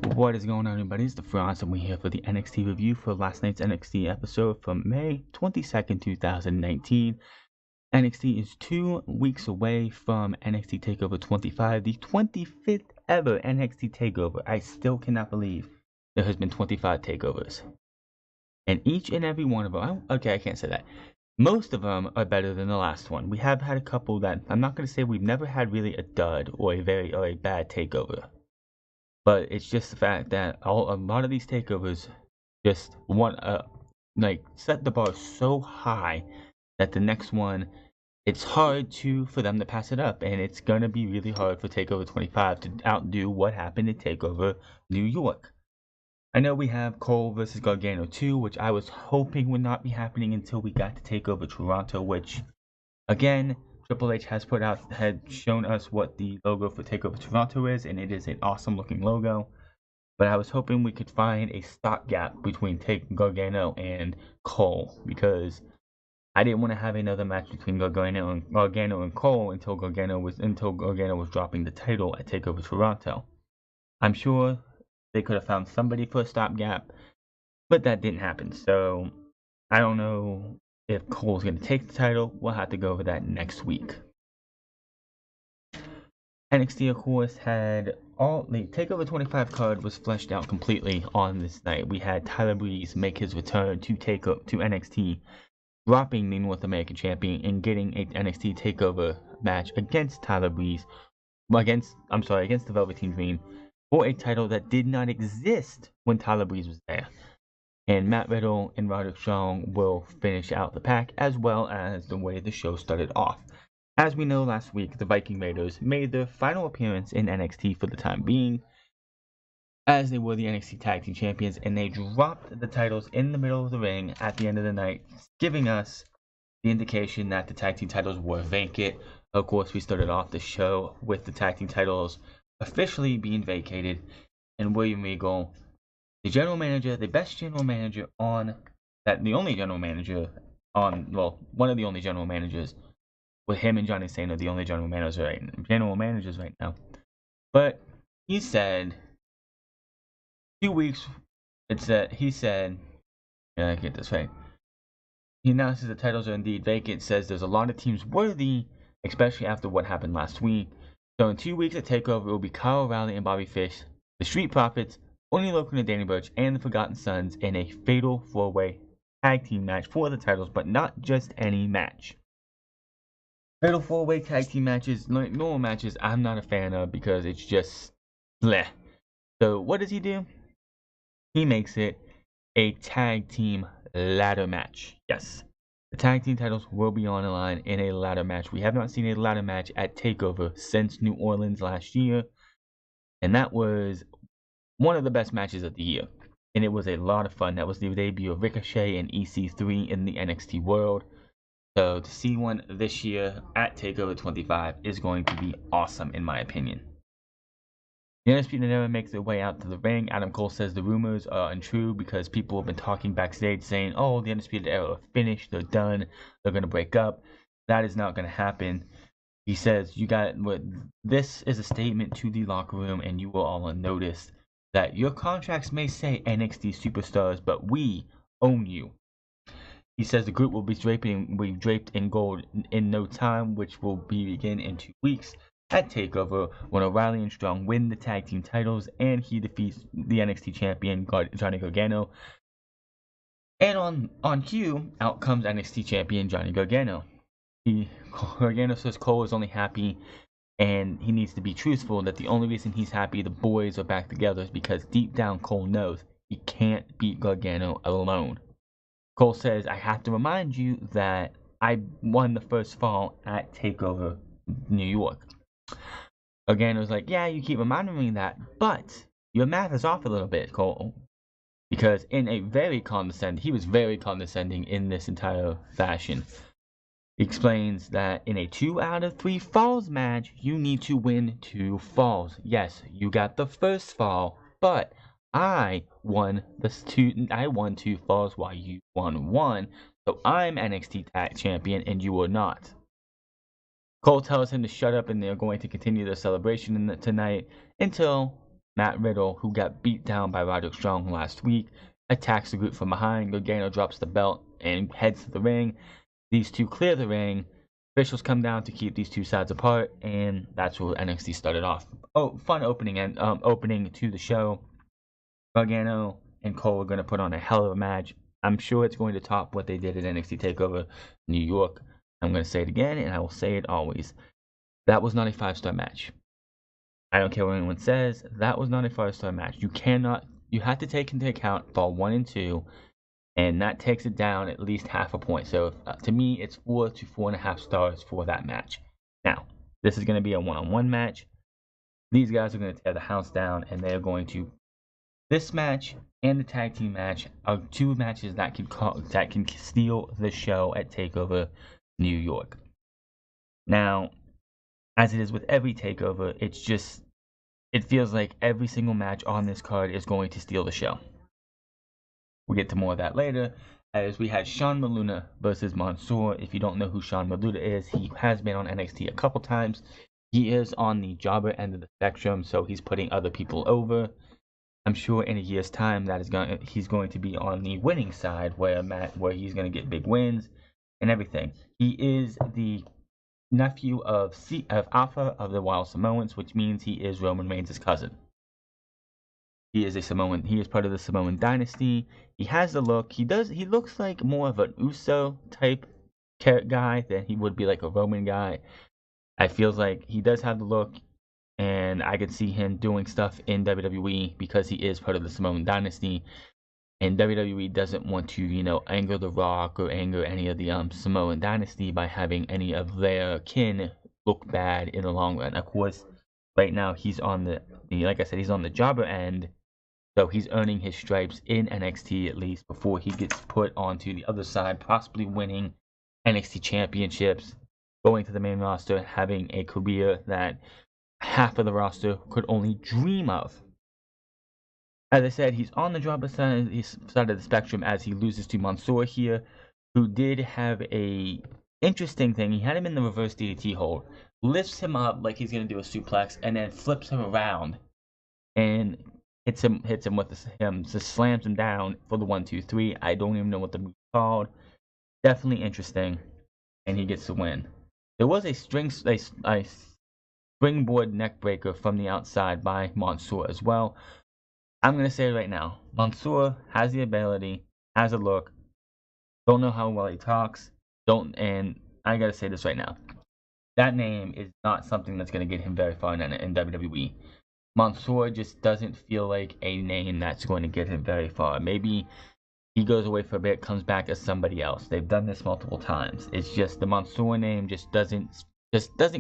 What is going on, everybody? It's the Franz, and we're here for the NXT review for last night's NXT episode from May 22nd, 2019. NXT is 2 weeks away from NXT Takeover 25, the 25th ever NXT Takeover. I still cannot believe there has been 25 takeovers. And each and every one of them, okay, I can't say that. Most of them are better than the last one. We have had a couple that, I'm not going to say we've never had really a dud or a bad takeover. But it's just the fact that a lot of these takeovers just set the bar so high that the next one, it's hard for them to pass it up, and it's gonna be really hard for Takeover 25 to outdo what happened in Takeover New York. I know we have Cole versus Gargano 2, which I was hoping would not be happening until we got to Takeover Toronto, which again, Triple H had shown us what the logo for Takeover Toronto is, and it is an awesome looking logo. But I was hoping we could find a stopgap between Gargano and Cole, because I didn't want to have another match between Gargano and Cole until Gargano was dropping the title at Takeover Toronto. I'm sure they could have found somebody for a stopgap, but that didn't happen. So I don't know if Cole's going to take the title. We'll have to go over that next week. NXT, of course, had the Takeover 25 card was fleshed out completely on this night. We had Tyler Breeze make his return to NXT, dropping the North American Champion and getting an NXT Takeover match against Tyler Breeze, against the Velveteen Dream, for a title that did not exist when Tyler Breeze was there. And Matt Riddle and Roderick Strong will finish out the pack, as well as the way the show started off. As we know, last week, the Viking Raiders made their final appearance in NXT for the time being, as they were the NXT Tag Team Champions, and they dropped the titles in the middle of the ring at the end of the night, giving us the indication that the Tag Team titles were vacant. Of course, we started off the show with the Tag Team titles officially being vacated, and William Regal, the general manager, the best general manager one of the only general managers, with him and Johnny Cena, the only general managers right now. But he said 2 weeks. He get this right. He announces the titles are indeed vacant. Says there's a lot of teams worthy, especially after what happened last week. So in 2 weeks at Takeover, it will be Kyle O'Reilly and Bobby Fish, the Street Profits, Only Logan and Danny Burch, and the Forgotten Sons in a fatal 4-way tag team match for the titles, but not just any match. Fatal 4-way tag team matches, normal matches, I'm not a fan of because it's just bleh. So what does he do? He makes it a tag team ladder match. Yes, the tag team titles will be on the line in a ladder match. We have not seen a ladder match at Takeover since New Orleans last year, and that was one of the best matches of the year, and it was a lot of fun. That was the debut of Ricochet and EC3 in the NXT world. So to see one this year at Takeover 25 is going to be awesome, in my opinion. The Undisputed Era makes their way out to the ring. Adam Cole says the rumors are untrue because people have been talking backstage saying, oh, the Undisputed Era are finished, they're done, they're going to break up. That is not going to happen. He says, this is a statement to the locker room, and you will all notice that your contracts may say NXT Superstars, but we own you. He says the group will be draped in gold in no time, which will begin in 2 weeks at Takeover when O'Reilly and Strong win the tag team titles and he defeats the NXT champion Johnny Gargano. And on cue, out comes NXT champion Johnny Gargano. Gargano says Cole is only happy and he needs to be truthful that the only reason he's happy the boys are back together is because deep down Cole knows he can't beat Gargano alone. Cole says, I have to remind you that I won the first fall at Takeover New York. Gargano's like, yeah, you keep reminding me that, but your math is off a little bit, Cole. Because he was very condescending in this entire fashion. He explains that in a 2 out of 3 falls match, you need to win 2 falls. Yes, you got the first fall, but I won 2 falls while you won 1, so I'm NXT Tag Champion and you are not. Cole tells him to shut up and they're going to continue their celebration tonight until Matt Riddle, who got beat down by Roderick Strong last week, attacks the group from behind. Gargano drops the belt and heads to the ring. These two clear the ring. Officials come down to keep these two sides apart, and that's where NXT started off. Oh, fun opening and opening to the show. Gargano and Cole are going to put on a hell of a match. I'm sure it's going to top what they did at NXT Takeover New York. I'm going to say it again, and I will say it always. That was not a 5-star match. I don't care what anyone says. That was not a 5-star match. You have to take into account fall 1 and 2, and that takes it down at least half a point. So to me, it's 4 to 4.5 stars for that match. Now, this is going to be a one-on-one match. These guys are going to tear the house down, and they're going to. This match and the tag team match are two matches that can steal the show at Takeover New York. Now, as it is with every Takeover, it feels like every single match on this card is going to steal the show. We'll get to more of that later, as we had Sean Maluna versus Mansoor. If you don't know who Sean Maluna is, he has been on NXT a couple times. He is on the jobber end of the spectrum, so he's putting other people over. I'm sure in a year's time he's going to be on the winning side, where he's going to get big wins and everything. He is the nephew of Alpha of the Wild Samoans, which means he is Roman Reigns' cousin. He is a Samoan. He is part of the Samoan dynasty. He has the look. He looks like more of an Uso type guy than he would be like a Roman guy. I feels like he does have the look, and I could see him doing stuff in WWE because he is part of the Samoan dynasty. And WWE doesn't want to, anger The Rock or anger any of the Samoan dynasty by having any of their kin look bad in the long run. Of course, right now he's on like I said, he's on the jobber end, so he's earning his stripes in NXT at least before he gets put onto the other side, possibly winning NXT championships, going to the main roster, having a career that half of the roster could only dream of. As I said, he's on the jobber side of the spectrum as he loses to Mansoor here, who did have a interesting thing. He had him in the reverse DDT hold, lifts him up like he's going to do a suplex, and then flips him around and hits him with just slams him down for the 1-2-3. I don't even know what the move is called. Definitely interesting, and he gets the win. There was a springboard neckbreaker from the outside by Mansoor as well. I'm going to say it right now. Mansoor has the ability, has a look. Don't know how well he talks. And I got to say this right now. That name is not something that's going to get him very far in WWE. Mansoor just doesn't feel like a name that's going to get him very far. Maybe he goes away for a bit, comes back as somebody else. They've done this multiple times. It's just the Mansoor name just doesn't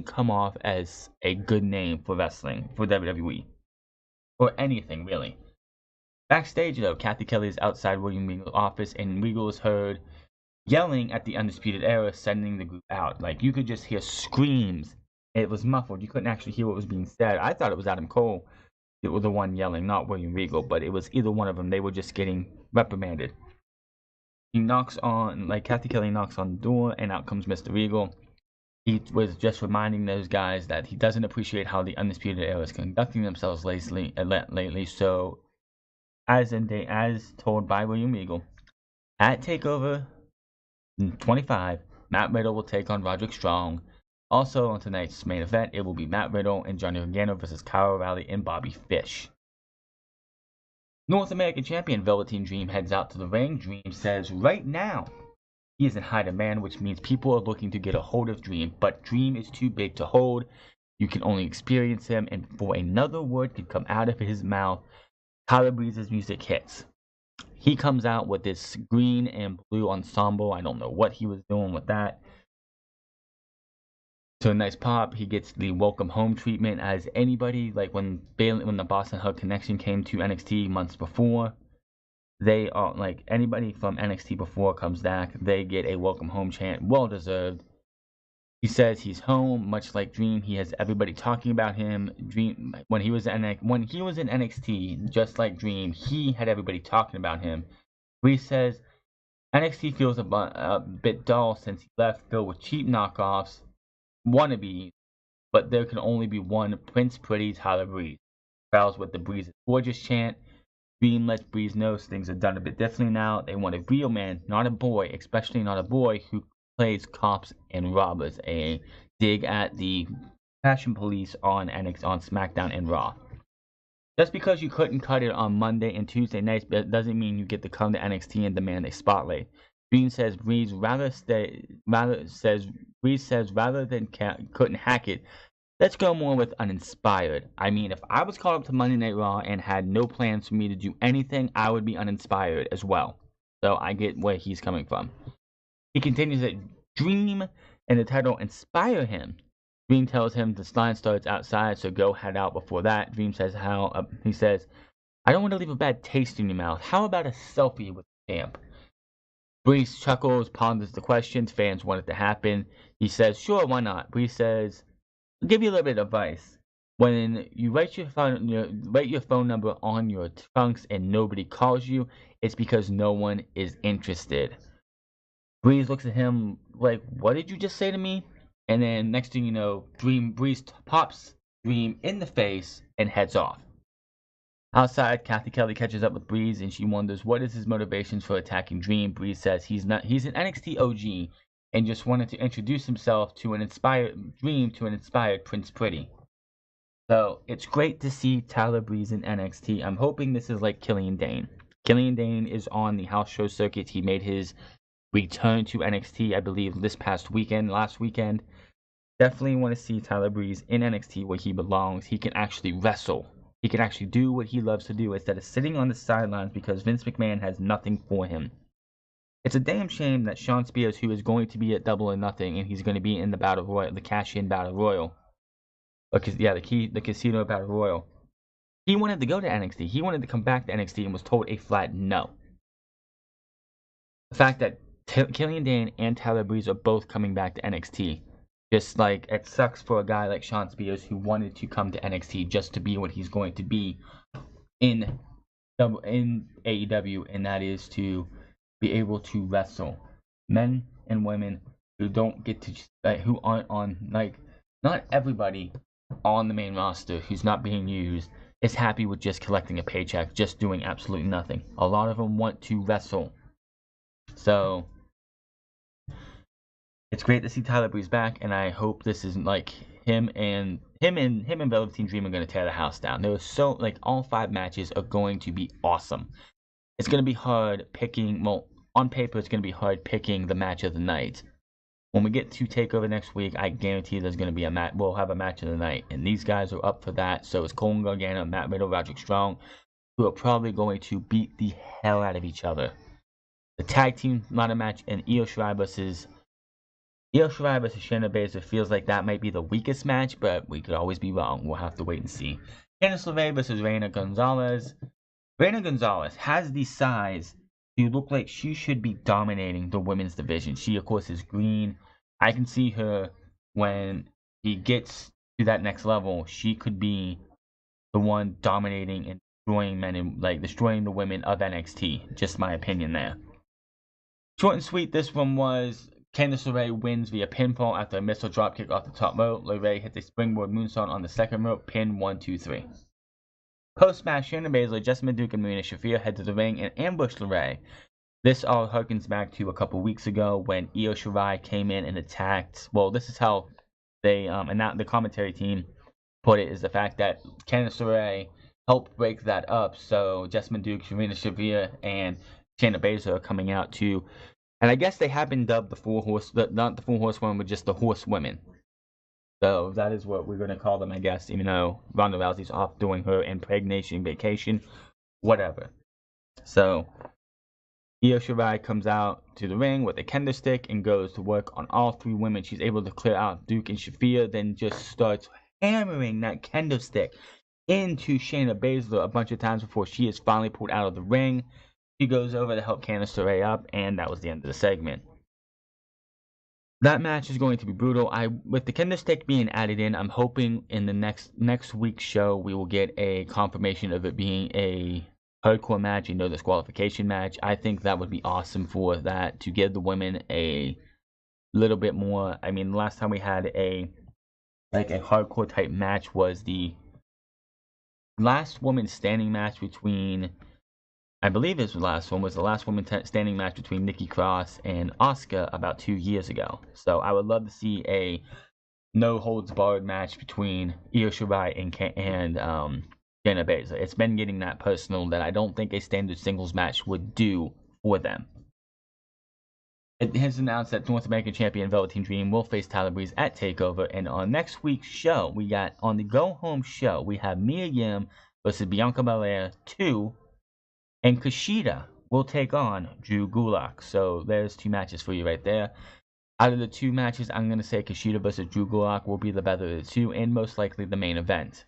come off as a good name for wrestling, for WWE. Or anything, really. Backstage, though, Kathy Kelly is outside William Regal's office, and Regal is heard yelling at the Undisputed Era, sending the group out. Like, you could just hear screams. It was muffled. You couldn't actually hear what was being said. I thought it was Adam Cole that was the one yelling, not William Regal, but it was either one of them. They were just getting reprimanded. Kathy Kelly knocks on the door, and out comes Mr. Regal. He was just reminding those guys that he doesn't appreciate how the Undisputed Era is conducting themselves lately. So, as told by William Regal, at Takeover 25, Matt Riddle will take on Roderick Strong. Also on tonight's main event, it will be Matt Riddle and Johnny Gargano versus Kyle O'Reilly and Bobby Fish. North American Champion Velveteen Dream heads out to the ring. Dream says right now he is in high demand, which means people are looking to get a hold of Dream, but Dream is too big to hold. You can only experience him, and before another word can come out of his mouth, Tyler Breeze's music hits. He comes out with this green and blue ensemble. I don't know what he was doing with that. So a nice pop. He gets the welcome home treatment as anybody, like when the Boston Hug Connection came to NXT months before, they are like anybody from NXT before comes back, they get a welcome home chant, well deserved. He says he's home, much like Dream. He has everybody talking about him. Dream when he was in NXT, just like Dream, he had everybody talking about him. He says NXT feels a bit dull since he left, filled with cheap knockoffs, wannabes, but there can only be one Prince Pretty Tyler Breeze. crowds with the Breeze is gorgeous chant. Dream lets Breeze know things are done a bit differently now. They want a real man, not a boy, especially not a boy who plays cops and robbers. A dig at the Fashion Police on SmackDown and Raw. Just because you couldn't cut it on Monday and Tuesday nights doesn't mean you get to come to NXT and demand a spotlight. Dream says Breeze rather than couldn't hack it. Let's go more with uninspired. I mean, if I was called up to Monday Night Raw and had no plans for me to do anything, I would be uninspired as well. So I get where he's coming from. He continues that Dream and the title inspire him. Dream tells him the line starts outside, so go head out before that. Dream says he says, I don't want to leave a bad taste in your mouth. How about a selfie with the champ? Breeze chuckles, ponders the questions fans want it to happen. He says, sure, why not? Breeze says, I'll give you a little bit of advice. When you write your phone number on your trunks and nobody calls you, it's because no one is interested. Breeze looks at him like, what did you just say to me? And then next thing you know, Breeze pops Dream in the face and heads off. Outside, Kathy Kelly catches up with Breeze and she wonders what is his motivations for attacking Dream. Breeze says he's an NXT OG and just wanted to introduce himself to an inspired Prince Pretty. So it's great to see Tyler Breeze in NXT. I'm hoping this is like Killian Dane. Killian Dane is on the house show circuit. He made his return to NXT, I believe, last weekend. Definitely want to see Tyler Breeze in NXT where he belongs. He can actually wrestle. He can actually do what he loves to do instead of sitting on the sidelines because Vince McMahon has nothing for him. It's a damn shame that Shawn Spears, who is going to be at Double or Nothing, and he's going to be in the Battle Royal, the cash-in Battle Royal. The Casino Battle Royal. He wanted to go to NXT. He wanted to come back to NXT and was told a flat no. The fact that Killian Dane and Tyler Breeze are both coming back to NXT. Just like it sucks for a guy like Shawn Spears who wanted to come to NXT just to be what he's going to be in AEW, and that is to be able to wrestle men and women who don't get to who aren't on, like, not everybody on the main roster who's not being used is happy with just collecting a paycheck, just doing absolutely nothing. A lot of them want to wrestle. So it's great to see Tyler Breeze back, and I hope this isn't like him and Velveteen Dream are going to tear the house down. There was all 5 matches are going to be awesome. It's going to be hard picking. Well, on paper, it's going to be hard picking the match of the night. When we get to Takeover next week, I guarantee there's going to be a match. We'll have a match of the night, and these guys are up for that. So is Colin Gargano, Matt Riddle, Roderick Strong, who are probably going to beat the hell out of each other. The tag team ladder match and Io Shirai versus Shayna Baszler feels like that might be the weakest match, but we could always be wrong. We'll have to wait and see. Candice LeRae versus Reina Gonzalez. Reina Gonzalez has the size to look like she should be dominating the women's division. She, of course, is green. I can see her when she gets to that next level. She could be the one dominating and destroying men and destroying the women of NXT. Just my opinion there. Short and sweet, this one was Candice LeRae wins via pinfall after a missile dropkick off the top rope. LeRae hits a springboard moonsault on the second rope, pin 1, 2, 3. Post-match, Shayna Baszler, Jessamine Duke, and Marina Shafir head to the ring and ambush LeRae. This all harkens back to a couple weeks ago when Io Shirai came in and attacked. Well, this is how they and the commentary team put it, is the fact that Candice LeRae helped break that up. So Jessamine Duke, Marina Shafir, and Shayna Baszler are coming out to, and I guess they have been dubbed not the 4 horsewomen, but just the horsewomen. So that is what we're going to call them, I guess, even though Ronda Rousey's off doing her impregnation vacation, whatever. So Io Shirai comes out to the ring with a kendo stick and goes to work on all 3 women. She's able to clear out Duke and Shafir, then just starts hammering that kendo stick into Shayna Baszler a bunch of times before she is finally pulled out of the ring. She goes over to help Candice LeRae up, and that was the end of the segment. That match is going to be brutal. With the kendo stick being added in, I'm hoping in the next week's show we will get a confirmation of it being a hardcore match, no disqualification match. I think that would be awesome for that, to give the women a little bit more. I mean, the last time we had a hardcore type match was the last woman standing match between, I believe this last one was the last woman standing match between Nikki Cross and Asuka about 2 years ago. So I would love to see a no holds barred match between Io Shirai and Shayna Baszler. It's been getting that personal that I don't think a standard singles match would do for them. It has announced that North American champion Velveteen Dream will face Tyler Breeze at TakeOver, and on next week's show, we got on the Go Home show, we have Mia Yim versus Bianca Belair 2, and Kushida will take on Drew Gulak. So there's 2 matches for you right there. Out of the 2 matches, I'm going to say Kushida versus Drew Gulak will be the better of the 2, and most likely the main event.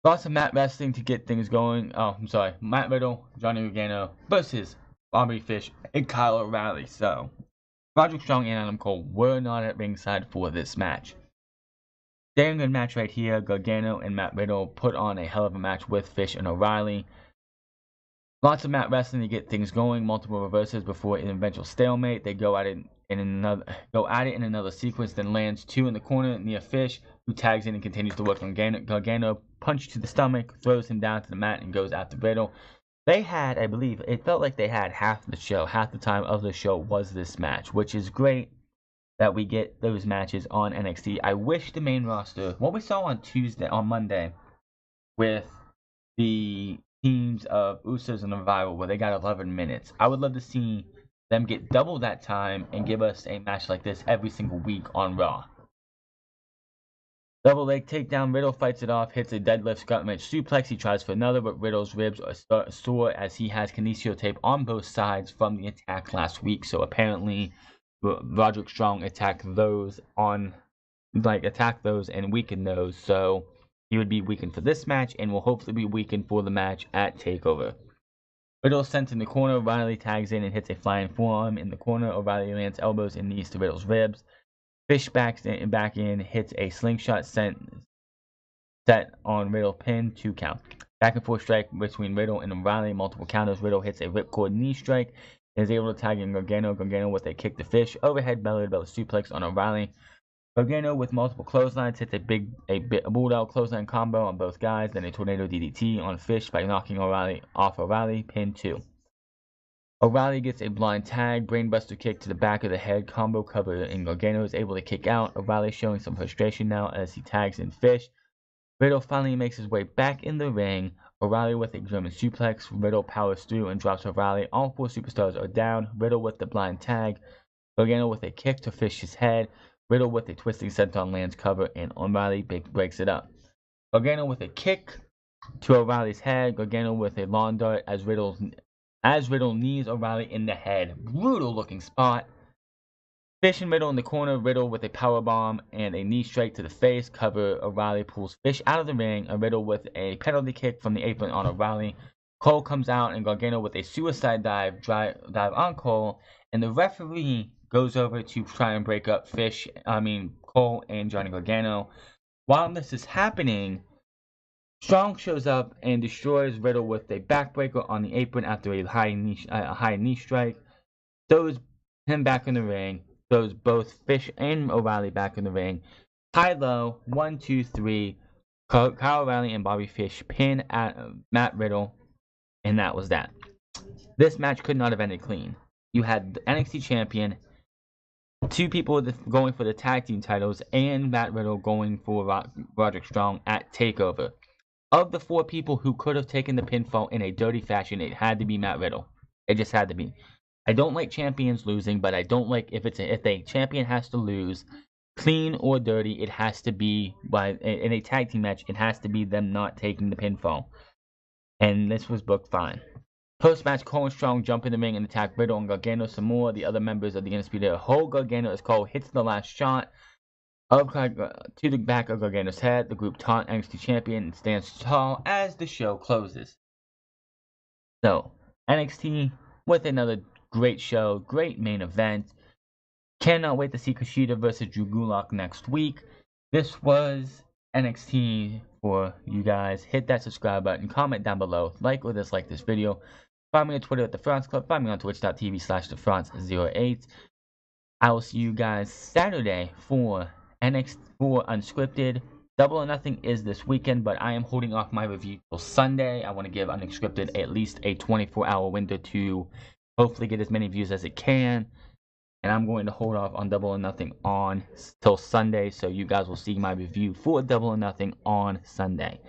Lots of mat wrestling to get things going. Oh, I'm sorry. Matt Riddle, Johnny Gargano versus Bobby Fish and Kyle O'Reilly. So, Roderick Strong and Adam Cole were not at ringside for this match. Damn good match right here. Gargano and Matt Riddle put on a hell of a match with Fish and O'Reilly. Lots of mat wrestling to get things going. Multiple reverses before an eventual stalemate. They go at it in another sequence, then lands 2 in the corner near Fish, who tags in and continues to work on Gargano. Punch to the stomach, throws him down to the mat, and goes after Riddle. They had, I believe, it felt like they had half the show, half the time of the show was this match, which is great that we get those matches on NXT. I wish the main roster, what we saw on Monday, with the teams of Usos and Revival, where they got 11 minutes. I would love to see them get double that time and give us a match like this every single week on Raw. Double leg takedown, Riddle fights it off, hits a deadlift Scottish suplex. He tries for another, but Riddle's ribs are sore as he has kinesio tape on both sides from the attack last week. So apparently, Roderick Strong attacked those and weakened those. So he would be weakened for this match and will hopefully be weakened for the match at TakeOver. Riddle sent in the corner. O'Reilly tags in and hits a flying forearm in the corner. O'Reilly lands elbows and knees to Riddle's ribs. Fish back in, hits a slingshot set on Riddle, pin, 2 count. Back and forth strike between Riddle and O'Reilly, multiple counters. Riddle hits a ripcord knee strike and is able to tag in Gargano. Gargano with a kick to Fish, overhead belly to belly suplex on O'Reilly. Gargano with multiple clotheslines hits a bulldog clothesline combo on both guys, then a tornado DDT on Fish by knocking O'Reilly off O'Reilly, pin 2. O'Reilly gets a blind tag, brainbuster kick to the back of the head, combo cover, and Gargano is able to kick out. O'Reilly showing some frustration now as he tags in Fish. Riddle finally makes his way back in the ring. O'Reilly with a German suplex. Riddle powers through and drops O'Reilly. All 4 superstars are down. Riddle with the blind tag. Gargano with a kick to Fish's head. Riddle with a twisting senton lands cover, and O'Reilly breaks it up. Gargano with a kick to O'Reilly's head. Gargano with a lawn dart as Riddle knees O'Reilly in the head. Brutal looking spot. Fish and Riddle in the corner. Riddle with a powerbomb and a knee strike to the face. Cover. O'Reilly pulls Fish out of the ring. And Riddle with a penalty kick from the apron on O'Reilly. Cole comes out and Gargano with a suicide dive on Cole. And the referee goes over to try and break up Cole and Johnny Gargano. While this is happening, Strong shows up and destroys Riddle with a backbreaker on the apron after a high knee strike. Throws him back in the ring. Throws both Fish and O'Reilly back in the ring. High-low, 1, 2, 3. Kyle O'Reilly and Bobby Fish pin at Matt Riddle. And that was that. This match could not have ended clean. You had the NXT champion, 2 people going for the tag team titles, and Matt Riddle going for Roderick Strong at TakeOver. Of the 4 people who could have taken the pinfall in a dirty fashion, it had to be Matt Riddle. It just had to be. I don't like champions losing, but I don't like if a champion has to lose, clean or dirty, it has to be in a tag team match. It has to be them not taking the pinfall, and this was booked fine. Post-match, Cole and Strong jump in the ring and attack Riddle and Gargano some more. The other members of the Undisputed hold Gargano as Cole hits the last shot to the back of Gargano's head. The group taunt NXT champion and stands tall as the show closes. So, NXT with another great show, great main event. Cannot wait to see Kushida versus Drew Gulak next week. This was NXT for you guys. Hit that subscribe button, comment down below, like or dislike this video. Find me on Twitter at The France Club. Find me on twitch.tv/TheFrance08. I will see you guys Saturday for NXT for Unscripted. Double or Nothing is this weekend, but I am holding off my review till Sunday. I want to give Unscripted at least a 24-hour window to hopefully get as many views as it can. And I'm going to hold off on Double or Nothing on till Sunday, so you guys will see my review for Double or Nothing on Sunday.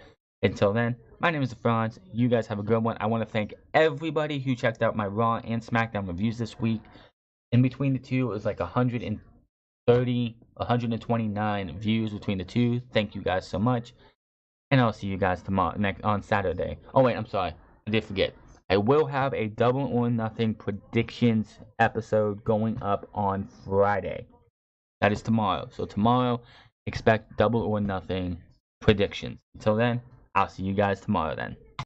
Until then, my name is Franz. You guys have a good one. I want to thank everybody who checked out my Raw and SmackDown reviews this week. In between the two, it was like 130, 129 views between the two. Thank you guys so much. And I'll see you guys tomorrow, on Saturday. Oh wait, I'm sorry. I did forget. I will have a Double or Nothing predictions episode going up on Friday. That is tomorrow. So tomorrow, expect Double or Nothing predictions. Until then, I'll see you guys tomorrow then.